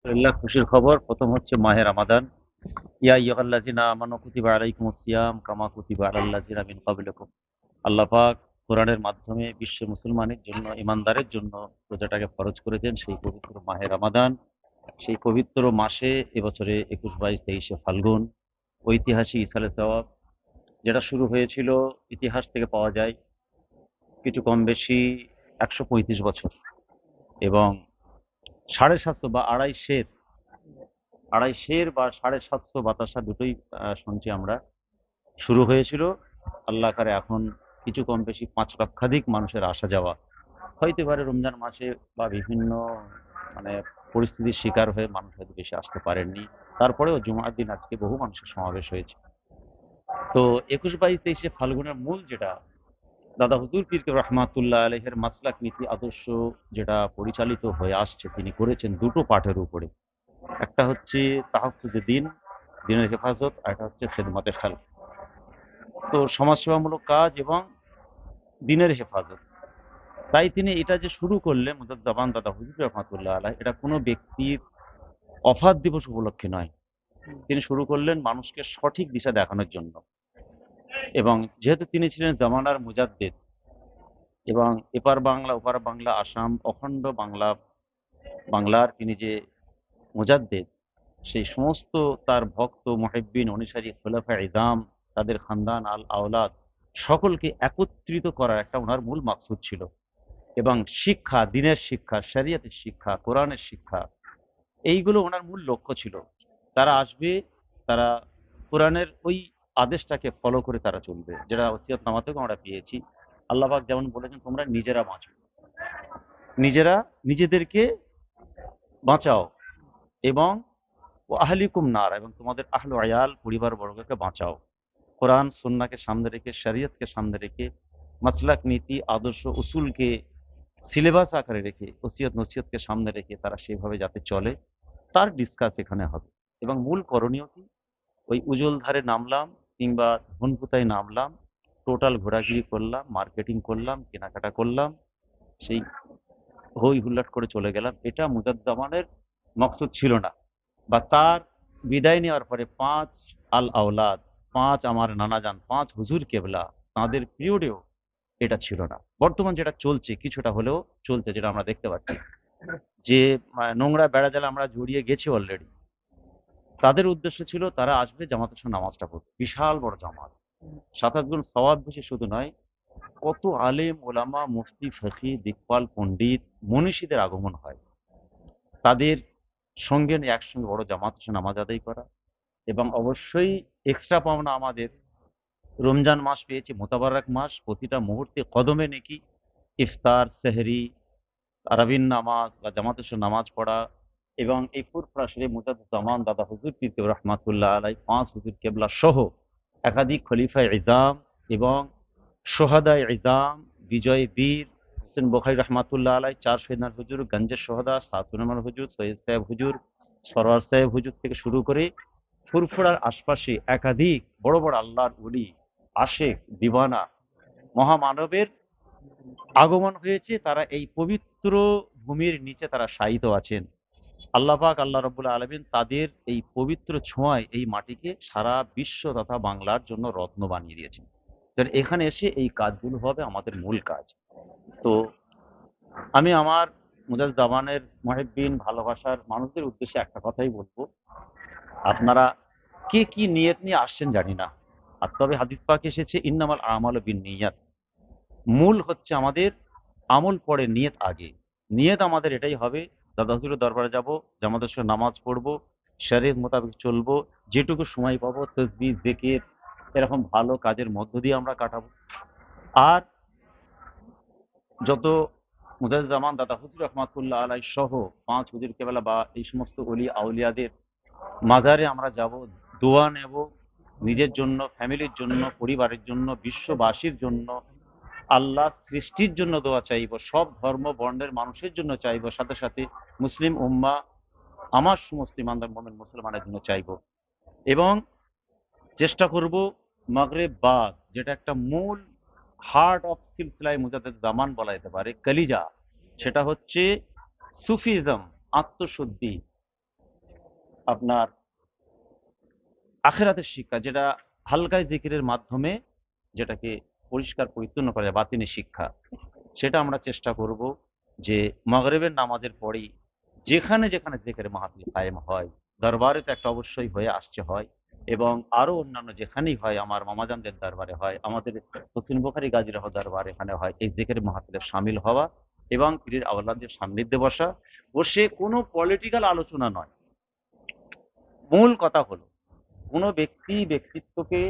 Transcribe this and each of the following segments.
আলহামদুলিল্লাহ, খুশির খবর। প্রথম হচ্ছে মাহে রামাদান। ইয়া আইয়ুহাল্লাযিনা আমানু কুতিবা আলাইকুমুস সিয়াম কামা কুতিবা আলাল লাযিনা মিন ক্বাবলিকুম। আল্লাহ পাক কোরআনের মাধ্যমে বিশ্ব মুসলমানের জন্য, ইমানদারের জন্য রোজাটাকে ফরজ করেছেন সেই পবিত্র মাহে রামাদান। সেই পবিত্র মাসে এবছরে ২১, ২২, ২৩ ফাল্গুন ঐতিহাসিক ইসালে সওয়াব যেটা শুরু হয়েছিল, ইতিহাস থেকে পাওয়া যায় কিছু কম বেশি ১৩৫ বছর, এবং ৭৫০ বা আড়াইশের বা ৭৫০ বাতাসা দুটোই শুনছি আমরা, শুরু হয়েছিল। আল্লাহ করে এখন কিছু কম বেশি ৫ লক্ষাধিক মানুষের আসা যাওয়া হইতে পারে রমজান মাসে, বা বিভিন্ন মানে পরিস্থিতির শিকার হয়ে মানুষ হয়তো বেশি আসতে পারেননি। তারপরেও জুমার দিন আজকে বহু মানুষের সমাবেশ হয়েছে। তো ২১, ২২, ২৩ ফাল্গুনের মূল যেটা, দাদা হুজুর পীর রহমাতুল্লাহ আলহের মাসলাক নীতি আদর্শ যেটা পরিচালিত হয়ে আসছে, তিনি করেছেন দুটো পাঠের উপরে। একটা হচ্ছে তাহাফুজে দিন, দিনের হেফাজত, আর একটা হচ্ছে খেদমতে খালক। তো সমাজসেবামূলক কাজ এবং দিনের হেফাজত। তাই তিনি এটা যে শুরু করলেন মুজাদ্দাবান দাদা হুজুর রহমাতুল্লাহ আলাইহ, এটা কোনো ব্যক্তির অফাত দিবস উপলক্ষে নয়। তিনি শুরু করলেন মানুষকে সঠিক দিশা দেখানোর জন্য। এবং যেহেতু তিনি ছিলেন জামানার মুজাদ্দিদ, এবং এপার বাংলা ওপার বাংলা আসাম অখণ্ড বাংলার তিনি যে মুজাদ্দিদ, সেই সমস্ত তার ভক্ত মুহিব্বিন অনুসারী খোলাফায়ে ইজাম, তাদের খানদান আল আওলাদ সকলকে একত্রিত করার একটা ওনার মূল মাকসুদ ছিল। এবং শিক্ষা, দিনের শিক্ষা, শরিয়তের শিক্ষা, কোরআনের শিক্ষা, এইগুলো ওনার মূল লক্ষ্য ছিল। তারা আসবে, তারা কোরআনের ওই আদেশটাকে ফলো করে তারা চলবে, যেটা ওসিয়তনামা থেকেও আমরা পেয়েছি। আল্লাহ পাক যেমন বলেছেন, তোমরা নিজেরা বাঁচো, নিজেরা নিজেদেরকে বাঁচাও, এবং ও আহলিকুম নার, এবং তোমাদের আহলু আয়াল পরিবার বর্গকে বাঁচাও। কোরআন সুন্নাহকে সামনে রেখে, শরিয়তকে সামনে রেখে, মাসলাক নীতি আদর্শ উসুলকে সিলেবাস আকারে রেখে, ওসিয়ত নসিহতকে সামনে রেখে তারা সেভাবে যাতে চলে, তার ডিসকাস এখানে হবে। এবং মূল করণীয় কি, ওই উজল ধারে নামলাম কিংবা ধনপুতায় নামলাম, টোটাল ঘোরাঘুরি করলাম, মার্কেটিং করলাম, কেনাকাটা করলাম, সেই হই হুল্লাট করে চলে গেলাম, এটা মুজাদ্দামানের মকসুদ ছিল না। বা তার বিদায় নেওয়ার পরে ৫ আল আওলাদ, ৫ আমার নানাজান, ৫ হুজুর কেবলা, তাঁদের পিরিয়ডেও এটা ছিল না। বর্তমান যেটা চলছে কিছুটা হলেও চলছে, যেটা আমরা দেখতে পাচ্ছি যে নোংরা বেড়া জালে আমরা জড়িয়ে গেছি অলরেডি। তাদের উদ্দেশ্য ছিল তারা আসবে জামাতের সঙ্গে নামাজটা পড়বে, বিশাল বড় জামাত, ৭-৮ গুণ সওয়াব বেশি শুধু নয়, কত আলেম ওলামা মুফতি ফকি দিকপাল পণ্ডিত মনীষীদের আগমন হয়, তাদের সঙ্গে নিয়ে একসঙ্গে বড় জামাতের সঙ্গে নামাজ আদায় করা। এবং অবশ্যই এক্সট্রা পাওনা আমাদের, রমজান মাস পেয়েছি, মোতাবারক মাস, প্রতিটা মুহূর্তে কদমে নেকি, ইফতার, সেহরি, তারাবির নামাজ বা জামাতের সঙ্গে নামাজ পড়া। এবং এই ফুরফুরা মুজাদ্দিদ দাদা হুজুর পীর রহমাতুল্লাহ আলাই, ৫ হুজুর কেবলা সহ একাধিক খলিফায়ে ইজাম এবং সোহাদায়ে ইজাম, বিজয় বীর হোসেন বুখারী রহমাতুল্লাহ আলাই, ৪ শহীদান হুজুর, গঞ্জের সোহাদা, সাতুনামান হুজুর, সৈয়দ সাহেব হুজুর, সরওয়ার সাহেব হুজুর থেকে শুরু করে ফুরফুরার আশপাশে একাধিক বড় বড় আল্লাহর ওলি, আশেক, দিওয়ানা, মহামানবের আগমন হয়েছে। তারা এই পবিত্র ভূমির নিচে তারা শায়িত আছেন। আল্লাহ পাক, আল্লাহ রাব্বুল আলামিন তাদের এই পবিত্র ছোঁয়ায় এই মাটিকে সারা বিশ্ব তথা বাংলার জন্য রত্ন বানিয়ে দিয়েছেন। এখানে এসে এই কাজগুলো হবে আমাদের মূল কাজ। তো আমি আমার মুজাদ্দিদ মুহিব্বিন ভালোবাসার মানুষদের উদ্দেশ্যে একটা কথাই বলবো, আপনারা কে কি নিয়ত নিয়ে আসছেন জানি না, আর তবে হাদিস পাক এসেছে ইন্নামাল আমালু বিন্নিয়াত। মূল হচ্ছে আমাদের আমল পড়ে, নিয়ত আগে। নিয়ত আমাদের এটাই হবে, দাদা হুজুরের দরবারে যাব, জামাতের সঙ্গে নামাজ পড়বো, শরীয়ত মোতাবেক চলবো, যেটুকু সময় পাবো তসবিহ জিকির এরকম ভালো কাজের মধ্য দিয়ে আমরা কাটাবো। আর যত মুজাদ্দিদ দাদা হুজুর রহমাতুল্লাহ আলাই সহ ৫ হুজুর কেবলা বা এই সমস্ত অলি আউলিয়াদের মাজারে আমরা যাব, দোয়া নেব, নিজের জন্য, ফ্যামিলির জন্য, পরিবারের জন্য, বিশ্ববাসীর জন্য, আল্লাহ সৃষ্টির জন্য দোয়া চাইব, সব ধর্ম বর্ণের মানুষের জন্য চাইব, সাথে সাথে মুসলিম উম্মা, আমার সমস্ত ইমানদার মোমেন মুসলমানের জন্য চাইব। এবং চেষ্টা করব মাগরিব বাদ, যেটা একটা মূল হার্ট অফ সিলসিলায়ে মুজাদ্দিদ জামান বলা যেতে পারে, কলিজা, সেটা হচ্ছে সুফিজম, আত্মশুদ্ধি, আপনার আখেরাতের শিক্ষা, যেটা হালকায় জিকিরের মাধ্যমে যেটাকে পরিষ্কার পরিচ্ছন্ন করা যায়, বাতিনি শিক্ষা, সেটা আমরা চেষ্টা করব যে মাগরিবের নামাজের পরেই যেখানে যেখানে জিকিরের মাহফিল কায়েম হয়, দরবারে তো একটা অবশ্যই হয়ে আসছে হয়, এবং আরো অন্যান্য যেখানেই হয়, আমার মামাজানদের দরবারে হয়, আমাদের হোসেন বুখারী গাজী রহ দরবার এখানে হয়, এই জিকিরের মাহফিলে শামিল হওয়া এবং পীরের আওলাদের সান্নিধ্যে বসা, বসে কোনো পলিটিক্যাল আলোচনা নয়। মূল কথা হলো কোনো ব্যক্তি ব্যক্তিত্বকে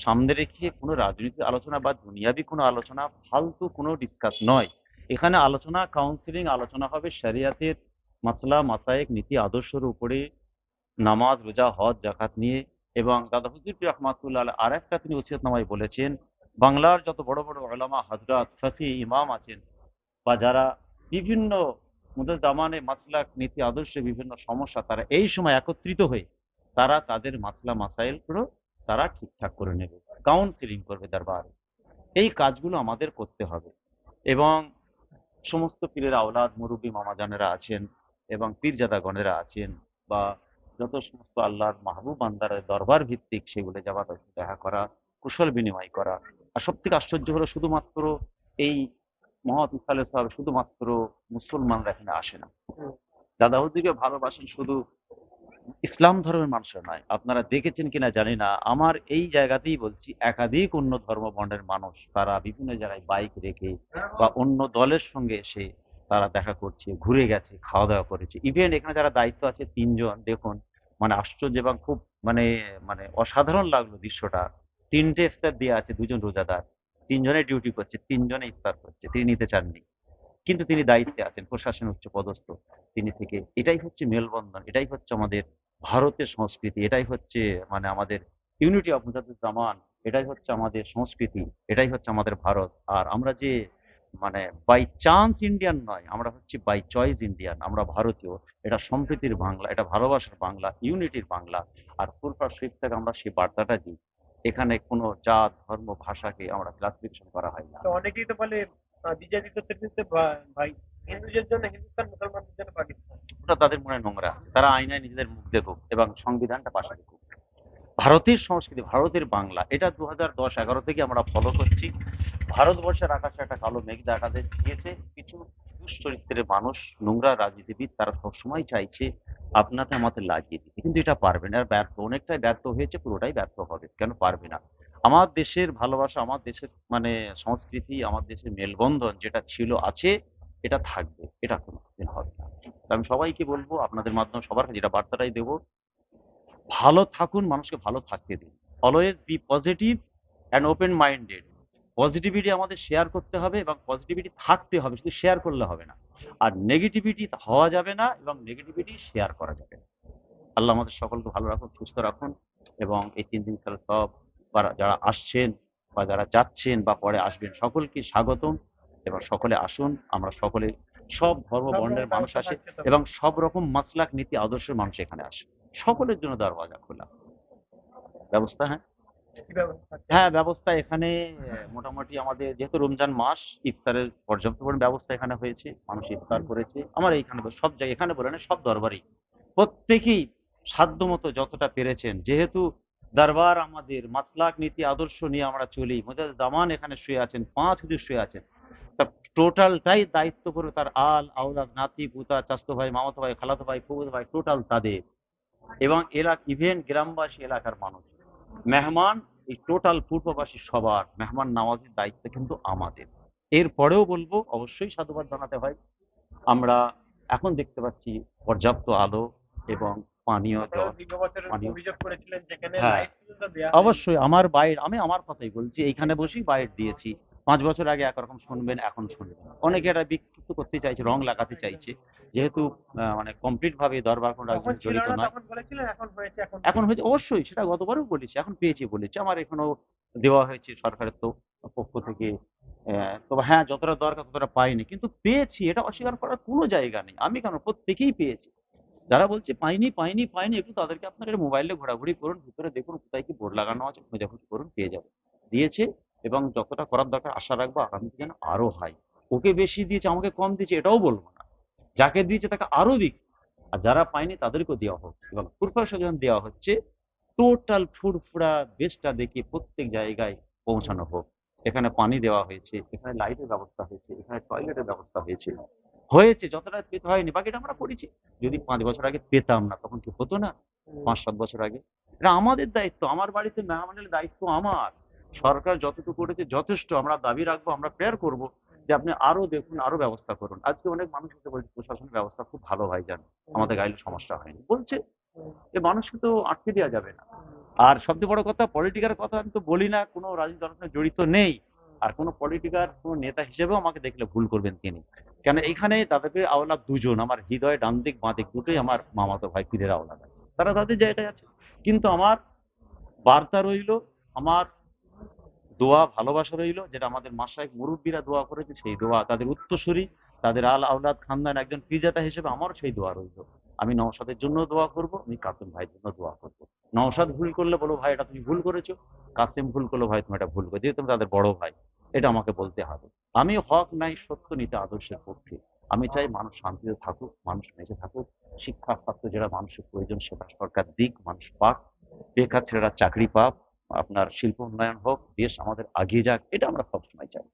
সামনে রেখে কোনো রাজনৈতিক আলোচনা বা দুনিয়াবি কোনো আলোচনা, ফালতু কোনো ডিসকাস নয়। এখানে আলোচনা, কাউন্সিলিং আলোচনা হবে শরিয়াতের মাসলা মাসায়েক নীতি আদর্শের উপরে, নামাজ রোজা হজ জাকাত নিয়ে। এবং দাদা হুজুর পীর রহমাতুল্লাহ আলাইহ আর একটা তিনি ওসিয়তনামায় বলেছেন, বাংলার যত বড় বড় উলামা হযরত ফকি ইমাম আছেন বা যারা বিভিন্ন মুদের জামানে মাসলাক নীতি আদর্শে বিভিন্ন সমস্যা, তারা এই সময় একত্রিত হয়ে তারা তাদের মাসলা মাসাইল গুলো তারা ঠিকঠাক করে নেবে, কাউন্সিলিং করবে দরবারে। এই কাজগুলো আমাদের করতে হবে। এবং সমস্ত পীরের আওলাদ মুরব্বী মামাজানেরা আছেন এবং পীরজাদাগণেরা আছেন, বা যত সমস্ত আল্লাহর মাহবুব বান্দারের দরবার ভিত্তিক সেগুলো যাওয়া, তাদের সাথে দেখা করা, কুশল বিনিময় করা। আর সব থেকে আশ্চর্য হলো শুধুমাত্র এই মহৎ ইফতারের সাহাবে শুধুমাত্র মুসলমানরা এখানে আসে না। দাদা হুজুরকে ভালোবাসেন শুধু ইসলাম ধর্মের মানুষরা নয়, আপনারা দেখেছেন কিনা জানি না, আমার এই জায়গাতেই বলছি, একাধিক অন্য ধর্ম বর্ণের মানুষ তারা বিভিন্ন জায়গায় বাইক রেখে বা অন্য দলের সঙ্গে এসে তারা দেখা করছে, ঘুরে গেছে, খাওয়া দাওয়া করেছে। ইভেন এখানে যারা দায়িত্ব আছে ৩ জন, দেখুন মানে আশ্চর্য এবং খুব মানে মানে অসাধারণ লাগলো দৃশ্যটা। ৩টে ইফতার দেওয়া আছে, ২জন রোজাদার, ৩ জনে ডিউটি করছে, ৩ জনে ইফতার করছে, তিনি নিতে চাননি, কিন্তু তিনি দায়িত্বে আছেন, প্রশাসনের উচ্চ পদস্থ তিনি থেকে। এটাই হচ্ছে মেলবন্ধন, এটাই হচ্ছে আমাদের ভারতের সংস্কৃতি, এটাই হচ্ছে মানে আমাদের ইউনিটি অফ মুজাদ্দিদুজ্জামান, এটাই হচ্ছে আমাদের সংস্কৃতি, এটাই হচ্ছে আমাদের ভারত। আর আমরা যে মানে বাই চান্স ইন্ডিয়ান নয়, আমরা হচ্ছে বাই চয়েস ইন্ডিয়ান, আমরা ভারতীয়। এটা সম্প্রীতির বাংলা, এটা ভালোবাসার বাংলা, ইউনিটির বাংলা। আর ফুরফুরা শরীফ থেকে আমরা সেই বার্তাটা দিই। এখানে কোনো জাত ধর্ম ভাষাকে আমরা ক্লাসিফিকেশন করা হয় না। তো অনেকেই তো বলে দ্বিজাতি তত্ত্বের ক্ষেত্রে ভাই হিন্দুদের জন্য হিন্দুস্তান, মুসলমানদের জন্য পাকিস্তান। ওটা তাদের মনে নোংরা আছে, তারা আয়নায় নিজেদের মুখ দেখুক এবং সংবিধানটা পাশে দেখুক। ভারতের সংস্কৃতি, ভারতের বাংলা, এটা 2010-11 থেকে আমরা ফলো করছি। ভারতবর্ষের আকাশে একটা কালো মেঘ দেখা দিয়েছে। কিছু দুশ্চরিত্রের মানুষ, নোংরা রাজনীতিবিদ, তারা সবসময় চাইছে আপনাকে আমাদের লাগিয়ে দিতে, কিন্তু এটা পারবে না। আর ব্যর্থ, অনেকটাই ব্যর্থ হয়েছে, পুরোটাই ব্যর্থ হবে, কেন পারবে না। আমার দেশের ভালোবাসা, আমার দেশের মানে সংস্কৃতি, আমার দেশের মেলবন্ধন যেটা ছিল আছে, এটা থাকবে, এটা কোনোদিন হবে না। তো আমি সবাইকে বলবো, আপনাদের মাধ্যমে সবার কাছে যেটা বার্তাটাই দেবো, ভালো থাকুন, মানুষকে ভালো থাকতে দিন। Always be positive and open minded. Positivity আমাদের শেয়ার করতে হবে এবং পজিটিভিটি থাকতে হবে, শুধু শেয়ার করলে হবে না। আর নেগেটিভিটি হওয়া যাবে না এবং নেগেটিভিটি শেয়ার করা যাবে না। আল্লাহ আমাদের সকলকে ভালো রাখুন, সুস্থ রাখুন। এবং এই 3 দিন সারা সব যারা আসছেন বা যারা যাচ্ছেন বা পরে আসবেন, সকলকে স্বাগতম। এবং সকলে আসুন, আমরা সকলে, সব ধর্ম সব রকম বর্ণের মানুষ ব্যবস্থা আসে থাকছে তো? এবং সব রকম মাসলাক নীতি আদর্শের মানুষ এখানে আসে। সকলের জন্য দরওয়াজা খোলা। ব্যবস্থা, হ্যাঁ, কি ব্যবস্থা থাকছে? হ্যাঁ, ব্যবস্থা এখানে মোটামুটি আমাদের যেহেতু রমজান মাস, ইফতারের পর্যাপ্ত পরিমাণ ব্যবস্থা এখানে হয়েছে। মানুষ ইফতার করেছে। আমার এইখানে সব জায়গায়, এখানে বলে না, সব দরবারেই প্রত্যেকেই সাধ্যমত যতটা পেরেছেন, যেহেতু দরবার আমাদের মাসলাক নীতি আদর্শ নিয়ে আমরা চলি। মুজাদ্দিদ জামান এখানে শুয়ে আছেন, 5 হুজুর শুয়ে আছেন। তা টোটালটাই দায়িত্ব করে তার আল আওলাদ নাতি পুতা চাচতো ভাই মামাতো ভাই খালাতো ভাই ফুফাতো ভাই টোটাল তাদের। এবং ইভেন গ্রামবাসী এলাকার মানুষ মেহমান, এই টোটাল পূর্ববাসী সবার মেহমান নামাজের দায়িত্ব কিন্তু আমাদের। এরপরেও বলবো, অবশ্যই সাধুবাদ জানাতে হয়। আমরা এখন দেখতে পাচ্ছি পর্যাপ্ত আলো এবং পানীয় আপনারা জল, দীর্ঘ বছরের পানীয়, অভিযোগ করেছিলেন যেখানে হ্যাঁ, লাইট পর্যন্ত দেওয়া হয়নি। অবশ্যই আমার বাইর, আমি আমার কথাই বলছি, এইখানে বসেই বাইর দিয়েছি। 5 বছর আগে একরকম শুনবেন, এখন শুনবেন। অনেকে এটা বিক্ষিপ্ত করতে চাইছে, রং লাগাতে চাইছে, যেহেতু মানে কমপ্লিট ভাবে দরবার কোনো তখন রাজনীতি ছিল জড়িত না, নয়। তখন বলেছিলেন, এখন হয়েছে, এখন এখন হয়েছে, অবশ্যই সেটা গতবারও বলেছি, এখন পেয়েছি বলেছি, আমার এখনো দেওয়া হয়েছে সরকারের তো পক্ষ থেকে। তবে হ্যাঁ, যতটা দরকার ততটা পাইনি, কিন্তু পেয়েছি, এটা অস্বীকার করার কোনো জায়গা নেই। আমি কেন, প্রত্যেকেই পেয়েছি। যারা বলছে পাইনি পাইনি পাইনি, একটু তাদেরকে আপনার মোবাইলে ঘোরাঘুরি করুন, ভিতরে দেখুন কোথায় কি বোর্ড লাগানো আছে, খোঁজাখুঁজি করুন, পেয়ে যাবেন। দিয়েছে, এবং যতটা করার দরকার আশা রাখবো আগামীতে যেন আরো হয়। ওকে বেশি দিয়েছে, আমাকে কম দিয়েছে, এটাও বলবো না। যাকে দিয়েছে তাকে আরো দিক, আর যারা পায়নি তাদেরকেও দেওয়া হচ্ছে, এবং ফুরফুরা যখন দেওয়া হচ্ছে টোটাল ফুরফুরা দেশটা দেখে প্রত্যেক জায়গায় পৌঁছানো হোক। এখানে পানি দেওয়া হয়েছে, এখানে লাইটের ব্যবস্থা হয়েছে, এখানে টয়লেটের ব্যবস্থা হয়েছে। হয়েছে, যতটা পেতে হয়নি বাকিটা আমরা করেছি। যদি 5 বছর আগে পেতাম না তখন কি হতো না? 5-7 বছর আগে এটা আমাদের দায়িত্ব। আমার বাড়িতে মেহমানের দায়িত্ব আমার। সরকার যতটুকু করেছে যথেষ্ট। আমরা দাবি রাখবো, আমরা প্রেয়ার করব যে আপনি আরো দেখুন, আরো ব্যবস্থা করুন। আজকে অনেক মানুষ এসে বলছে প্রশাসনের ব্যবস্থা খুব ভালো ভাইজান, আমাদের গাইলে সমস্যা হয়নি বলছে। এ মানুষকে তো আটকে দেওয়া যাবে না। আর সবচেয়ে বড় কথা, পলিটিক্যাল কথা আমি তো বলি না, কোনো রাজনৈতিক দলের সঙ্গে জড়িত নেই। আর কোনো পলিটিক্যাল কোনো নেতা হিসেবেও আমাকে দেখলে ভুল করবেন তিনি। কেন এখানে তাদেরকে আওলাদ দুজন, আমার হৃদয়ে ডান দিক বাঁ দিক দুটোই আমার মামাতো ভাই, পীরের আওলাদ আছে। তারা তাদের জায়গায় আছে। কিন্তু আমার বার্তা রইল, আমার দোয়া ভালোবাসা রইল, যেটা আমাদের মাশায়েখ মুরব্বীরা দোয়া করেছে সেই দোয়া, তাদের উত্তরসূরি, তাদের আল আওলাদ খানদান একজন পীরজাদা হিসেবে আমারও সেই দোয়া রইল। আমি নওশাদের জন্য দোয়া করব, আমি কাসেম ভাইয়ের জন্য দোয়া করব। নওশাদ ভুল করলে বলো ভাই এটা তুমি ভুল করেছো, কাসেম ভুল করলো ভাই তুমি এটা ভুল করেছো, যেহেতু তুমি তাদের বড় ভাই, এটা আমাকে বলতে হবে। আমি হক নাই সত্য নিতে আদর্শের পক্ষে। আমি চাই মানুষ শান্তিতে থাকুক, মানুষ বেঁচে থাকুক, শিক্ষা স্বাস্থ্য যেটা মানুষের প্রয়োজন সেটা সরকার দিক, মানুষ পাক, বেকার ছেলেরা চাকরি পাক, আপনার শিল্প উন্নয়ন হোক, দেশ আমাদের এগিয়ে যাক, এটা আমরা সবসময় চাই।